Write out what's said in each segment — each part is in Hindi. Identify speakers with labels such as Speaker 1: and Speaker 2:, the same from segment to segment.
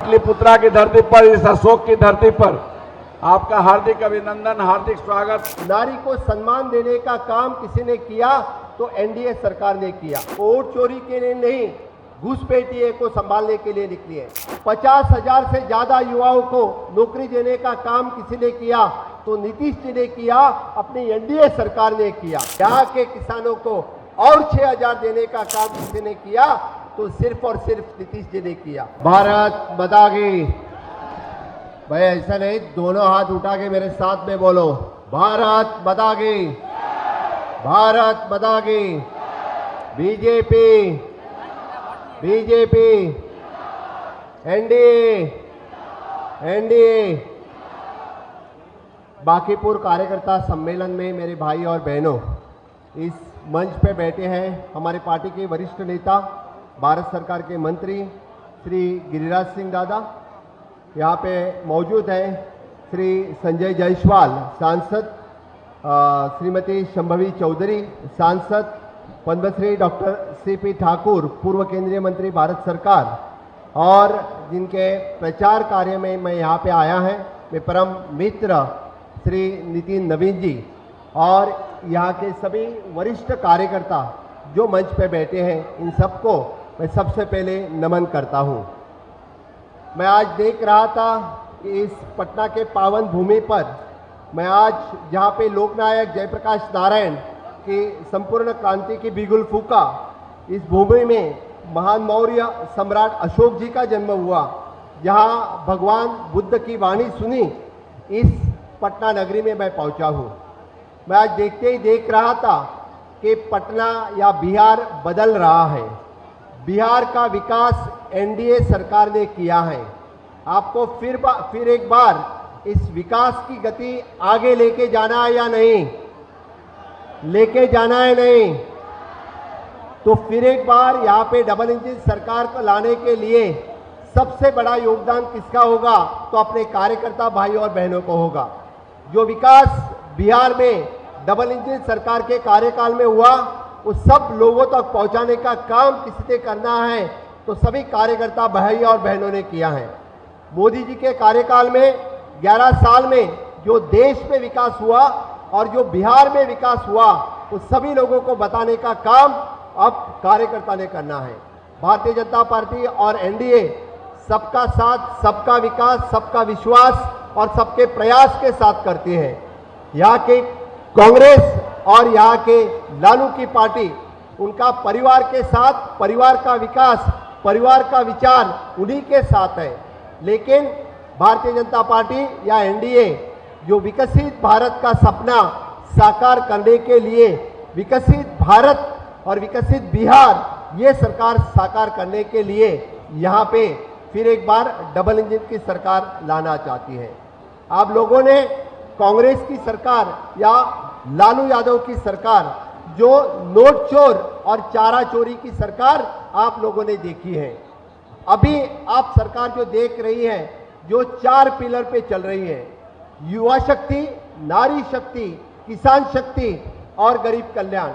Speaker 1: पाटलिपुत्रा की धरती पर, इस अशोक की धरती पर आपका हार्दिक अभिनंदन, हार्दिक स्वागत।
Speaker 2: नारी को सम्मान देने का काम किसी ने किया तो एनडीए सरकार ने किया। वोट चोरी के लिए नहीं, घुसपैठिए को संभालने के लिए निकली है। 50,000 से ज्यादा युवाओं को नौकरी देने का काम किसी ने किया तो नीतीश जी ने किया, अपनी एनडीए सरकार ने किया। यहाँ के किसानों को और 6,000 देने का काम किसी ने किया तो सिर्फ और सिर्फ नीतीश जी ने किया। भारत माता की। भाई ऐसा नहीं, दोनों हाथ उठा के मेरे साथ में बोलो, भारत माता की, भारत माता की। BJP, BJP, NDA, NDA. Bankipur कार्यकर्ता सम्मेलन में मेरे भाई और बहनों, इस मंच पे बैठे हैं हमारी पार्टी के वरिष्ठ नेता, भारत सरकार के मंत्री श्री गिरिराज सिंह दादा। यहाँ पे मौजूद हैं श्री संजय जायसवाल सांसद, श्रीमती शंभवी चौधरी सांसद, पद्मश्री डॉक्टर सीपी ठाकुर पूर्व केंद्रीय मंत्री भारत सरकार, और जिनके प्रचार कार्य में मैं यहाँ पे आया है मेरे परम मित्र श्री नितिन नवीन जी, और यहाँ के सभी वरिष्ठ कार्यकर्ता जो मंच पे बैठे हैं, इन सबको मैं सबसे पहले नमन करता हूँ। मैं आज देख रहा था कि इस पटना के पावन भूमि पर मैं आज जहाँ पे लोकनायक जयप्रकाश नारायण की संपूर्ण क्रांति की बिगुल फूका, इस भूमि में महान मौर्य सम्राट अशोक जी का जन्म हुआ, जहाँ भगवान बुद्ध की वाणी सुनी, इस पटना नगरी में मैं पहुँचा हूँ। मैं आज देखते ही देख रहा था कि पटना या बिहार बदल रहा है। बिहार का विकास एनडीए सरकार ने किया है। आपको फिर एक बार इस विकास की गति आगे लेके जाना है या नहीं, लेके जाना है नहीं, तो फिर एक बार यहाँ पे डबल इंजन सरकार को लाने के लिए सबसे बड़ा योगदान किसका होगा, तो अपने कार्यकर्ता भाई और बहनों को होगा। जो विकास बिहार में डबल इंजन सरकार के कार्यकाल में हुआ, उस सब लोगों तक पहुंचाने का काम किसी ने करना है तो सभी कार्यकर्ता भाई और बहनों ने किया है। मोदी जी के कार्यकाल में 11 साल में जो देश में विकास हुआ और जो बिहार में विकास हुआ, उस सभी लोगों को बताने का काम अब कार्यकर्ता ने करना है। भारतीय जनता पार्टी और एनडीए सबका साथ, सबका विकास, सबका विश्वास और सबके प्रयास के साथ करती है। यहाँ के कांग्रेस और यहाँ के लालू की पार्टी, उनका परिवार के साथ, परिवार का विकास, परिवार का विचार उन्हीं के साथ है। लेकिन भारतीय जनता पार्टी या एनडीए जो विकसित भारत का सपना साकार करने के लिए, विकसित भारत और विकसित बिहार, ये सरकार साकार करने के लिए यहाँ पे फिर एक बार डबल इंजन की सरकार लाना चाहती है। आप लोगों ने कांग्रेस की सरकार या लालू यादव की सरकार, जो नोट चोर और चारा चोरी की सरकार आप लोगों ने देखी है। अभी आप सरकार जो देख रही है, जो 4 पिलर पे चल रही है, युवा शक्ति, नारी शक्ति, किसान शक्ति और गरीब कल्याण,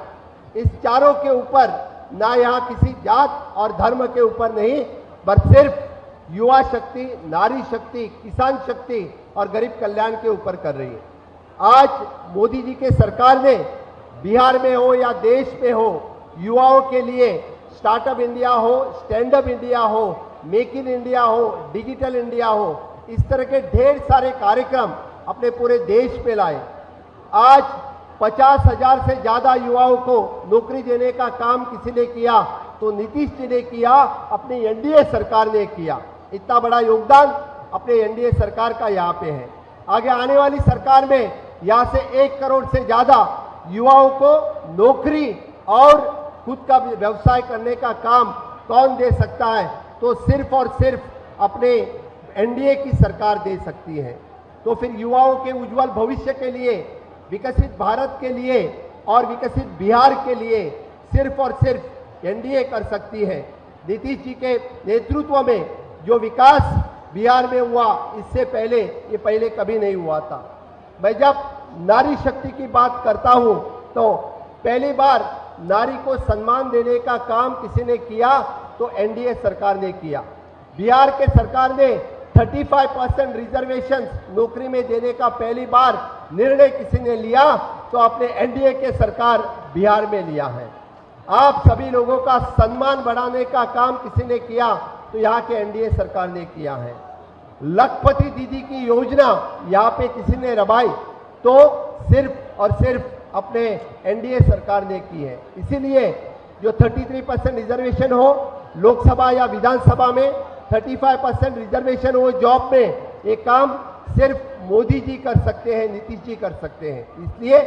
Speaker 2: इस चारों के ऊपर ना यहाँ किसी जात और धर्म के ऊपर नहीं, बल्कि सिर्फ युवा शक्ति, नारी शक्ति, किसान शक्ति और गरीब कल्याण के ऊपर कर रही है। आज मोदी जी के सरकार ने बिहार में हो या देश में हो, युवाओं के लिए स्टार्टअप इंडिया हो, स्टैंड अप इंडिया हो, मेक इन इंडिया हो, डिजिटल इंडिया हो, इस तरह के ढेर सारे कार्यक्रम अपने पूरे देश में लाए। आज 50,000 से ज्यादा युवाओं को नौकरी देने का काम किसी ने किया तो नीतीश जी ने किया, अपनी एनडीए सरकार ने किया। इतना बड़ा योगदान अपने एनडीए सरकार का यहाँ पे है। आगे आने वाली सरकार में यहाँ से 1 करोड़ से ज्यादा युवाओं को नौकरी और खुद का व्यवसाय करने का काम कौन दे सकता है, तो सिर्फ और सिर्फ अपने एनडीए की सरकार दे सकती है। तो फिर युवाओं के उज्जवल भविष्य के लिए, विकसित भारत के लिए और विकसित बिहार के लिए सिर्फ और सिर्फ एनडीए कर सकती है। नीतीश जी के नेतृत्व में जो विकास बिहार में हुआ, इससे पहले ये पहले कभी नहीं हुआ था। मैं जब नारी शक्ति की बात करता हूं तो पहली बार नारी को सम्मान देने का काम किसी ने किया तो एनडीए सरकार ने किया। बिहार के सरकार ने 35% रिजर्वेशन नौकरी में देने का पहली बार निर्णय किसी ने लिया तो अपने एनडीए के सरकार बिहार में लिया है। आप सभी लोगों का सम्मान बढ़ाने का काम किसी ने किया तो यहाँ के एनडीए सरकार ने किया है। लखपति दीदी की योजना यहाँ पे किसी ने रवाई तो सिर्फ और सिर्फ अपने एनडीए सरकार ने की है। इसीलिए जो 33% रिजर्वेशन हो लोकसभा या विधानसभा में, 35% रिजर्वेशन हो जॉब में, ये काम सिर्फ मोदी जी कर सकते हैं, नीतीश जी कर सकते हैं। इसलिए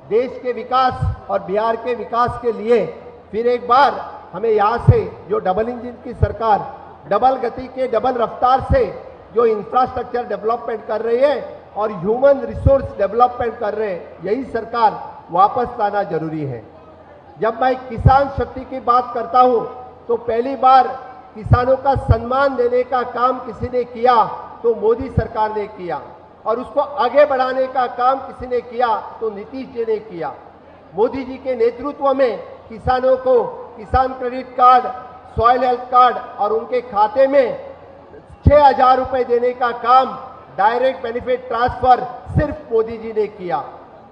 Speaker 2: देश के विकास और बिहार के विकास के लिए फिर एक बार हमें यहाँ से जो डबल इंजन की सरकार डबल गति के डबल रफ्तार से जो इंफ्रास्ट्रक्चर डेवलपमेंट कर रही है और ह्यूमन रिसोर्स डेवलपमेंट कर रहे हैं, यही सरकार वापस लाना जरूरी है। जब मैं किसान शक्ति की बात करता हूं तो पहली बार किसानों का सम्मान देने का काम किसी ने किया तो मोदी सरकार ने किया, और उसको आगे बढ़ाने का काम किसी ने किया तो नीतीश जी ने किया। मोदी जी के नेतृत्व में किसानों को किसान credit card, soil health card और उनके खाते में 6,000 रुपए देने का काम, डायरेक्ट बेनिफिट ट्रांसफर सिर्फ मोदी जी ने किया।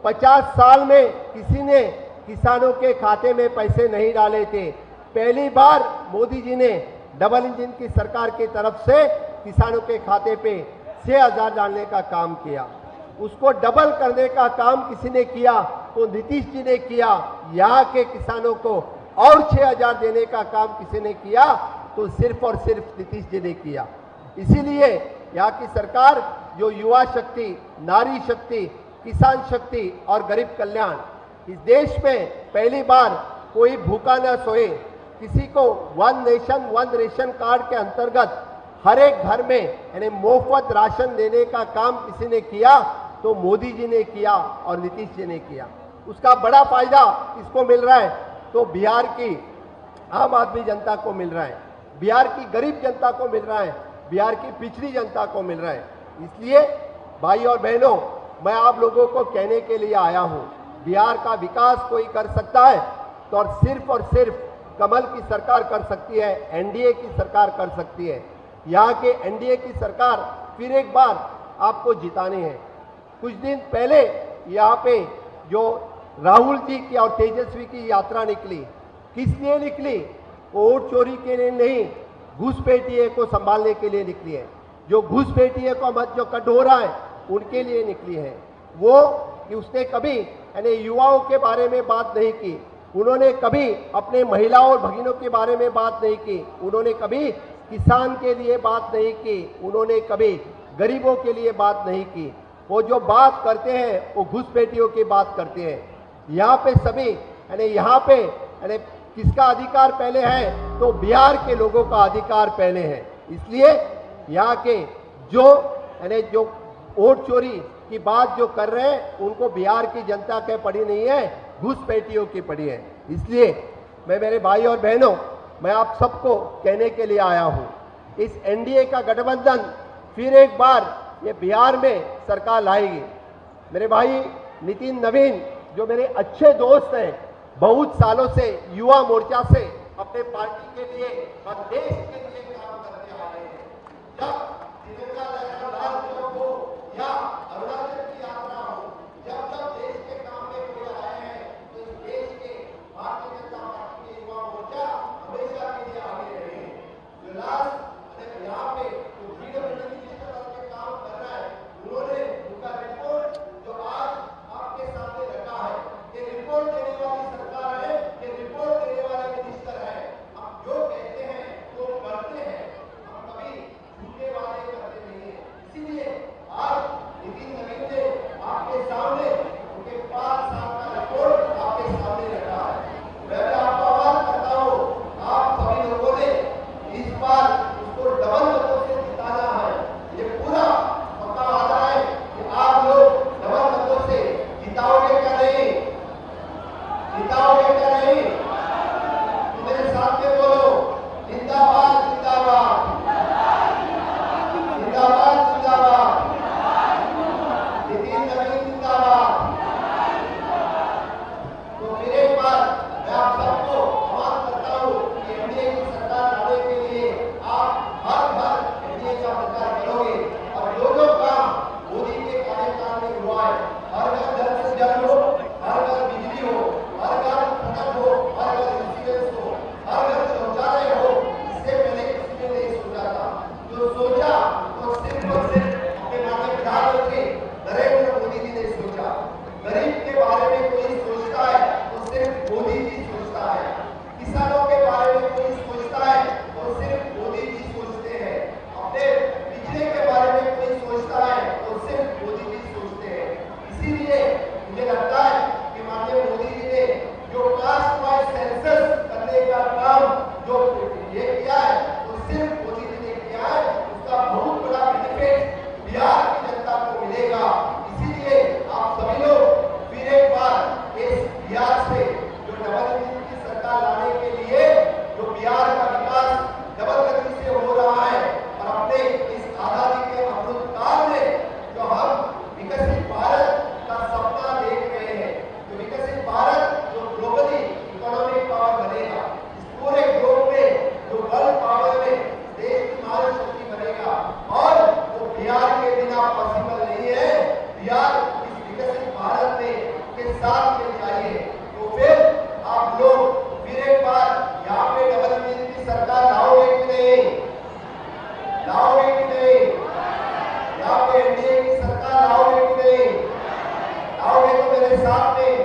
Speaker 2: 50 साल में किसी ने किसानों के खाते में पैसे नहीं डाले थे। पहली बार मोदी जी ने डबल इंजन की सरकार की तरफ से किसानों के खाते पे 6,000 डालने का काम किया। उसको डबल करने का काम किसी ने किया तो नीतीश जी ने किया। यहाँ के किसानों को और 6,000 देने का काम किसी ने किया तो सिर्फ और सिर्फ नीतीश जी ने किया। इसीलिए यहाँ की सरकार जो युवा शक्ति, नारी शक्ति, किसान शक्ति और गरीब कल्याण, इस देश में पहली बार कोई भूखा न सोए, किसी को one nation one ration card के अंतर्गत हर एक घर में यानी मुफ्त राशन देने का काम किसी ने किया तो मोदी जी ने किया और नीतीश जी ने किया। उसका बड़ा फायदा किसको मिल रहा है तो बिहार की आम आदमी जनता को मिल रहा है, बिहार की गरीब जनता को मिल रहा है, बिहार की पिछड़ी जनता को मिल रहा है। इसलिए भाई और बहनों, मैं आप लोगों को कहने के लिए आया हूं, बिहार का विकास कोई कर सकता है तो और सिर्फ कमल की सरकार कर सकती है, एनडीए की सरकार कर सकती है। यहाँ के एनडीए की सरकार फिर एक बार आपको जितानी है। कुछ दिन पहले यहाँ पे जो राहुल जी की और तेजस्वी की यात्रा निकली, किस लिए निकली? वोट चोरी के लिए नहीं, घुसपैठिए को संभालने के लिए निकली है। जो घुसपैठिए को मत जो कटोरा है उनके लिए निकली है। वो कि उसने कभी यानी युवाओं के बारे में बात नहीं की, उन्होंने कभी अपने महिलाओं और भगिनों के बारे में बात नहीं की, उन्होंने कभी किसान के लिए बात नहीं की, उन्होंने कभी गरीबों के लिए बात नहीं की। वो जो बात करते हैं वो घुसपैठियों की बात करते हैं। यहाँ पे सभी यानी यहाँ पे यानी किसका अधिकार पहले है तो बिहार के लोगों का अधिकार पहले है। इसलिए यहाँ के जो यानी जो वोट चोरी की बात जो कर रहे हैं उनको बिहार की जनता के पड़ी नहीं है, घुसपैठियों की पड़ी है। इसलिए मैं मेरे भाई और बहनों, मैं आप सबको कहने के लिए आया हूँ, इस एनडीए का गठबंधन फिर एक बार ये बिहार में सरकार लाएगी। मेरे भाई नितिन नवीन जो मेरे अच्छे दोस्त हैं, बहुत सालों से युवा मोर्चा से अपने पार्टी के लिए और देश के लिए काम करते आ रहे हैं। जब तिरंगा लहराने हो या अरुणाचल की यात्रा हो, जब जब देश के काम में कोई आए हैं तो इस देश के भारतीय जनता पार्टी के युवा मोर्चा हमेशा के लिए आगे रहे हैं। यहाँ पे जो के काम कर रहा है, उन्होंने उनका रिपोर्ट जो आज आपके सामने रखा है, ये रिपोर्ट देने वाली सरकार है, ये रिपोर्ट देने वाले मिनिस्टर है। हम जो कहते हैं तो हर घर एनडीए का प्रचार करोगे और जो काम मोदी के कार्यकाल में हुआ है, हर घर जल से जल हो, हर घर बिजली हो, हर घर सड़क हो, हर घर इंश्योरेंस हो, हर घर शौचालय हो, इससे पहले किसी ने नहीं सोचा था। जो सोचा तो सिर्फ और सिर्फ अपने माननीय प्रधानमंत्री नरेंद्र मोदी जी ने सोचा। गरीब के बारे में कोई सोचता है तो सिर्फ मोदी जी सोचता है, किसानों के बारे में कोई सोचता है तो सिर्फ मोदी जी सोचते हैं, अपने पिछड़े के बारे में कोई सोचता है तो सिर्फ मोदी जी सोचते हैं। इसीलिए मुझे लगता है कि माननीय मोदी जी ने जो कास्ट वाइज सेंसस करने का काम जो ये किया है तो सिर्फ मोदी जी ने किया है, उसका बहुत बड़ा बेनिफिट बिहार की जनता को मिलेगा। इसीलिए आप सभी लोग फिर एक बार इस बिहार से जो डबल इंजन की सरकार लाने के लिए जो बिहार का विकास डबल गति से हो रहा है और अपने इस आजादी के अमृत काल में जो हम विकसित भारत का सपना देख रहे हैं, जो विकसित भारत जो ग्लोबली इकोनॉमिक पावर बनेगा, इस पूरे ग्लोब में जो वर्ल्ड पावर में देश की महाशक्ति बनेगा और वो बिहार के बिना पॉसिबल नहीं है। बिहार इस विकसित भारत में के साथ में चाहिए। तो फिर आप लोग फिर एक बार यहाँ पे डबल इंजन की सरकार लाओगे कि नहीं, लाओगे कि नहीं, यहाँ पे एनडीए की सरकार लाओगे कि नहीं, लाओगे तो मेरे साथ में